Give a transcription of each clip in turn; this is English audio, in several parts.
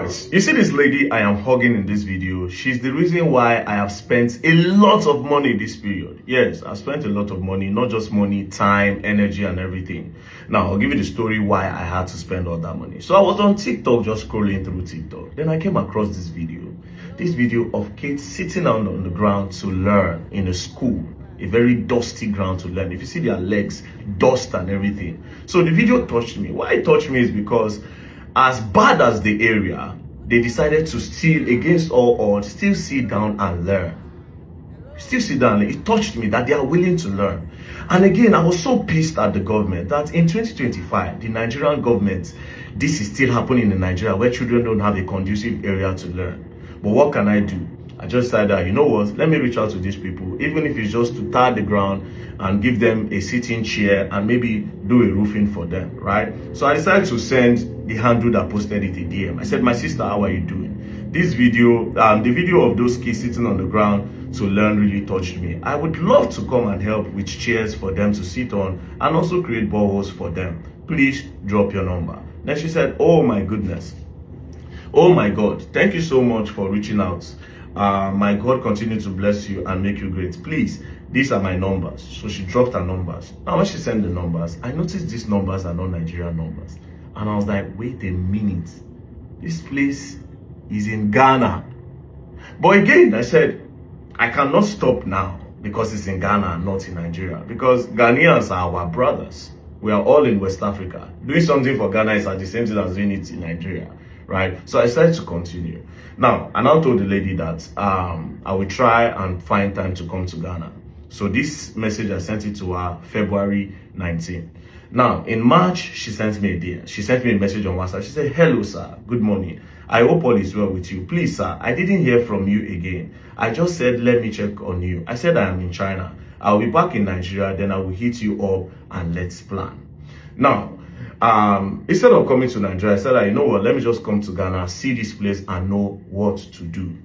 Alright, you see this lady I am hugging in this video. She's the reason why I have spent a lot of money this period. Yes, I spent a lot of money, not just money, time, energy, and everything. Now, I'll give you the story why I had to spend all that money. So I was on TikTok, just scrolling through TikTok. Then I came across this video of kids sitting on the ground to learn in a school. A very dusty ground to learn. If you see their legs, dust and everything. So the video touched me. Why it touched me is because as bad as the area, they decided to still, against all odds, still sit down and learn. Still sit down. It touched me that they are willing to learn. And again, I was so pissed at the government that in 2025, the Nigerian government, this is still happening in Nigeria where children don't have a conducive area to learn. But what can I do? I just decided, you know what, let me reach out to these people, even if it's just to tar the ground and give them a sitting chair and maybe do a roofing for them, right? So I decided to send the handle that posted it a DM. I said, my sister, how are you doing? This video, the video of those kids sitting on the ground to learn really touched me. I would love to come and help with chairs for them to sit on and also create boreholes for them. Please drop your number. Then she said, oh my goodness. Oh my God, thank you so much for reaching out. My God continue to bless you and make you great. Please, these are my numbers. So she dropped her numbers. Now when she sent the numbers, I noticed these numbers are not Nigerian numbers. And I was like, wait a minute. This place is in Ghana. But again, I said, I cannot stop now because it's in Ghana and not in Nigeria. Because Ghanaians are our brothers. We are all in West Africa. Doing something for Ghana is at the same thing as doing it in Nigeria. Right? So I decided to continue. Now, I now told the lady that I will try and find time to come to Ghana. So this message, I sent it to her February 19. Now, in March, she sent me a DM. She sent me a message on WhatsApp. She said, hello, sir. Good morning. I hope all is well with you. Please, sir, I didn't hear from you again. I just said, let me check on you. I said I am in China. I'll be back in Nigeria. Then I will hit you up and let's plan. Now, instead of coming to Nigeria, I said, you know what, let me just come to Ghana, see this place and know what to do.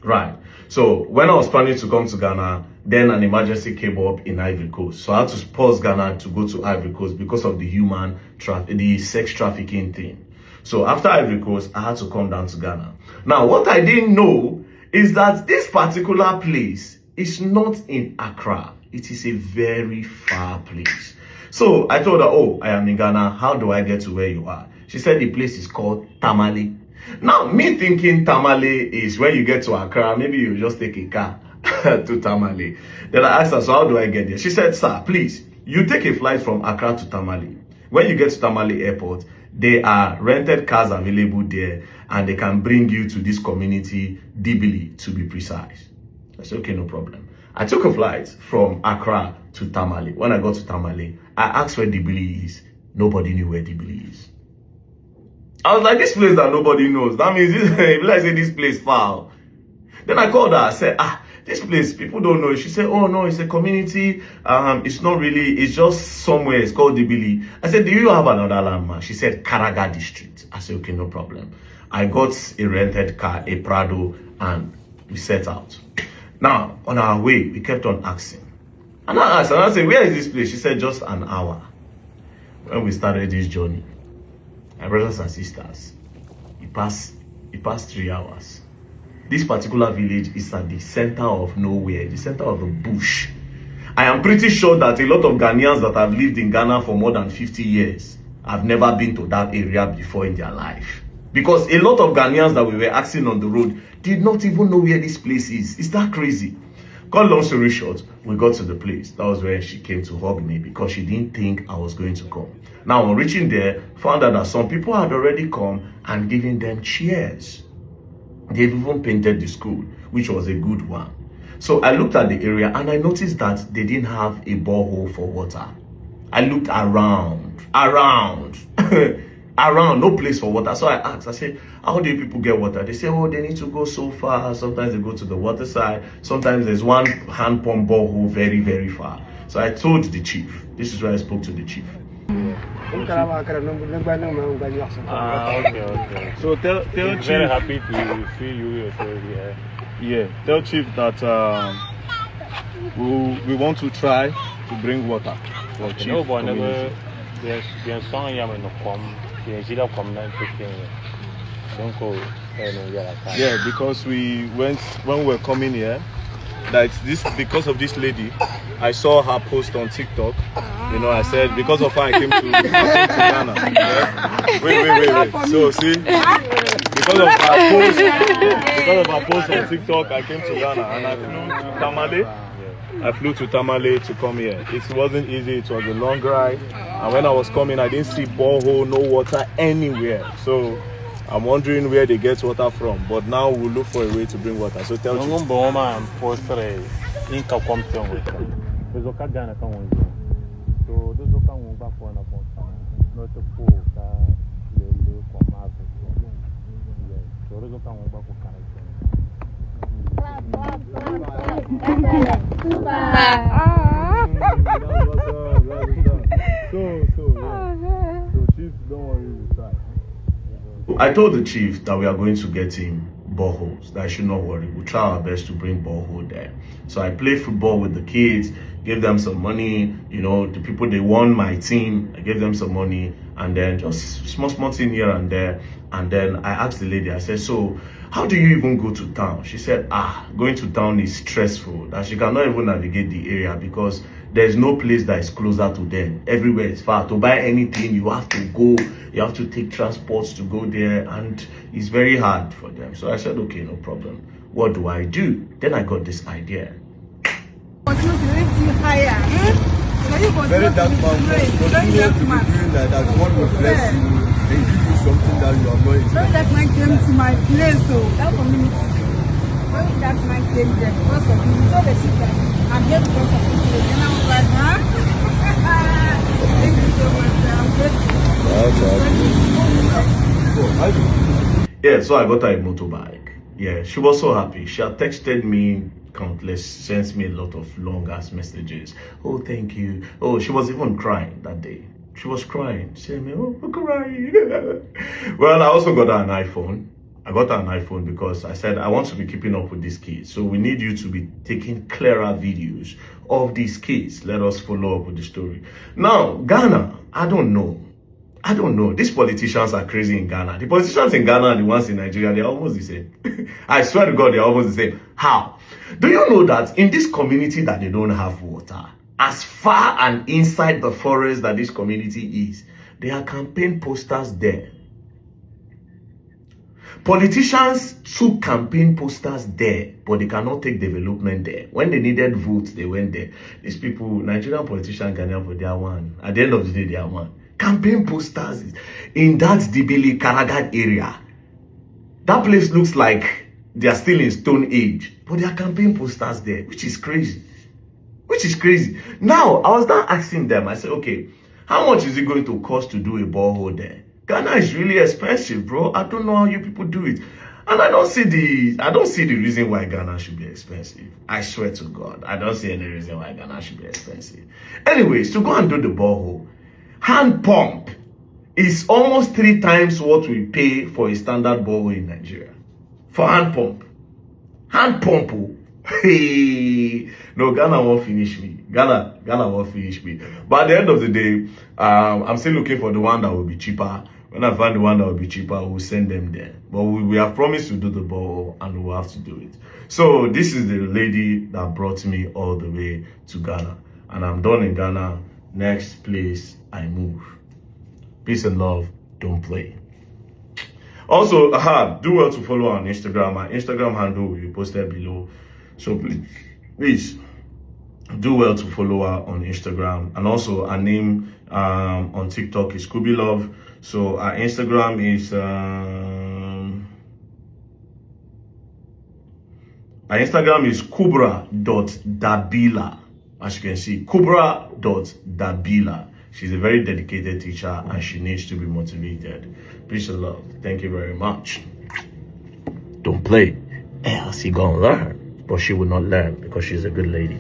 Right. So when I was planning to come to Ghana, then an emergency came up in Ivory Coast. So I had to pause Ghana to go to Ivory Coast because of the sex trafficking thing. So after Ivory Coast, I had to come down to Ghana. Now, what I didn't know is that this particular place is not in Accra. It is a very far place. So I told her, oh, I am in Ghana. How do I get to where you are? She said the place is called Tamale. Now, me thinking Tamale is when you get to Accra, maybe you just take a car to Tamale. Then I asked her, so how do I get there? She said, sir, please, you take a flight from Accra to Tamale. When you get to Tamale Airport, there are rented cars available there and they can bring you to this community, Dibili, to be precise. I said, okay, no problem. I took a flight from Accra to Tamale. When I got to Tamale, I asked where Dibili is. Nobody knew where Dibili is. I was like, this place that nobody knows. That means I say this place far. Then I called her. I said, this place, people don't know. She said, oh no, it's a community. It's not really, it's just somewhere. It's called Dibili. I said, do you have another landmark? She said, Karaga District. I said, okay, no problem. I got a rented car, a Prado, and we set out. Now, on our way, we kept on asking. And I asked, and I said, where is this place? She said, just an hour. When we started this journey, my brothers and sisters, it passed 3 hours. This particular village is at the center of nowhere, the center of the bush. I am pretty sure that a lot of Ghanaians that have lived in Ghana for more than 50 years have never been to that area before in their life. Because a lot of Ghanaians that we were asking on the road did not even know where this place is. Is that crazy? Cut long story short, we got to the place. That was where she came to hug me because she didn't think I was going to come. Now, on reaching there, found out that some people had already come and given them chairs. They've even painted the school, which was a good one. So I looked at the area and I noticed that they didn't have a borehole for water. I looked around, no place for water. So I asked, I said, how do people get water? They say, oh, they need to go so far. Sometimes they go to the water side. Sometimes there's one hand pump borehole very, very far. So I told the chief. This is where I spoke to the chief. Okay. So tell Chief. Very happy to see you yourself here. Yeah, tell Chief that we want to try to bring water for Chief community. Don't call Yeah, because when we were coming here, that this because of this lady, I saw her post on TikTok. You know, I said because of her I came to Ghana. Yeah? Wait. So see, because of her post on TikTok, I came to Ghana and I flew to Tamale. I flew to Tamale to come here. It wasn't easy. It was a long ride, and when I was coming, I didn't see borehole, no water anywhere. So I'm wondering where they get water from, but now we'll look for a way to bring water. So tell me. So chief, don't worry, we'll try. I told the chief that we are going to get him boreholes, that I should not worry. We'll try our best to bring borehole there. So I played football with the kids, gave them some money, you know, the people, they won my team, I gave them some money, and then just small thing here and there. And then I asked the lady, I said, so how do you even go to town? She said, going to town is stressful, that she cannot even navigate the area because there's no place that is closer to them. Everywhere is far. To buy anything, you have to go, you have to take transports to go there, and it's very hard for them. So I said, okay, no problem. What do I do? Then I got this idea. Very dark man, continue to be doing like that. God will bless you and give you something that you are not expecting. When that man came to my place, so that community, when that man came there, because of me, so the people, I'm here because of you. And I was like, huh? Thank you so much. I'm grateful. Yeah, so I got her a motorbike. Yeah, she was so happy. She had texted me countless, sent me a lot of long ass messages. Oh, thank you. Oh, she was even crying that day. She was crying. She said, oh, I'm crying. Well, I also got her an iPhone. I got her an iPhone because I said, I want to be keeping up with these kids. So we need you to be taking clearer videos of these kids. Let us follow up with the story. Now, Ghana, I don't know. These politicians are crazy in Ghana. The politicians in Ghana and the ones in Nigeria, they're almost the same. I swear to God, they're almost the same. How? Do you know that in this community that they don't have water, as far and inside the forest that this community is, there are campaign posters there. Politicians took campaign posters there, but they cannot take development there. When they needed votes, they went there. These people, Nigerian politicians, Ghanaian, they are one. At the end of the day, they are one. Campaign posters in that Dibili Karagad area. That place looks like they are still in Stone Age, but there are campaign posters there, which is crazy. Now, I was now asking them, I said, okay, how much is it going to cost to do a borehole there? Ghana is really expensive, bro. I don't know how you people do it. And I don't see the reason why Ghana should be expensive. I swear to God, I don't see any reason why Ghana should be expensive. Anyways, to go and do the borehole, hand pump is almost 3 times what we pay for a standard borehole in Nigeria. For hand pump. Hand pump. Hey. No, Ghana won't finish me. Ghana won't finish me. But at the end of the day, I'm still looking for the one that will be cheaper. When I find the one that will be cheaper, we'll send them there. But we have promised to do the borehole and we'll have to do it. So this is the lady that brought me all the way to Ghana. And I'm done in Ghana. Next place I move. Peace and love. Don't play. Also, do well to follow on Instagram. My Instagram handle will be posted below. So please do well to follow her on Instagram. And also our name on TikTok is Scooby Love. So our Instagram is kubra.dabila. As you can see, kubra.dabila. She's a very dedicated teacher and she needs to be motivated. Peace and love. Thank you very much. Don't play, else you gonna learn. But she will not learn because she's a good lady.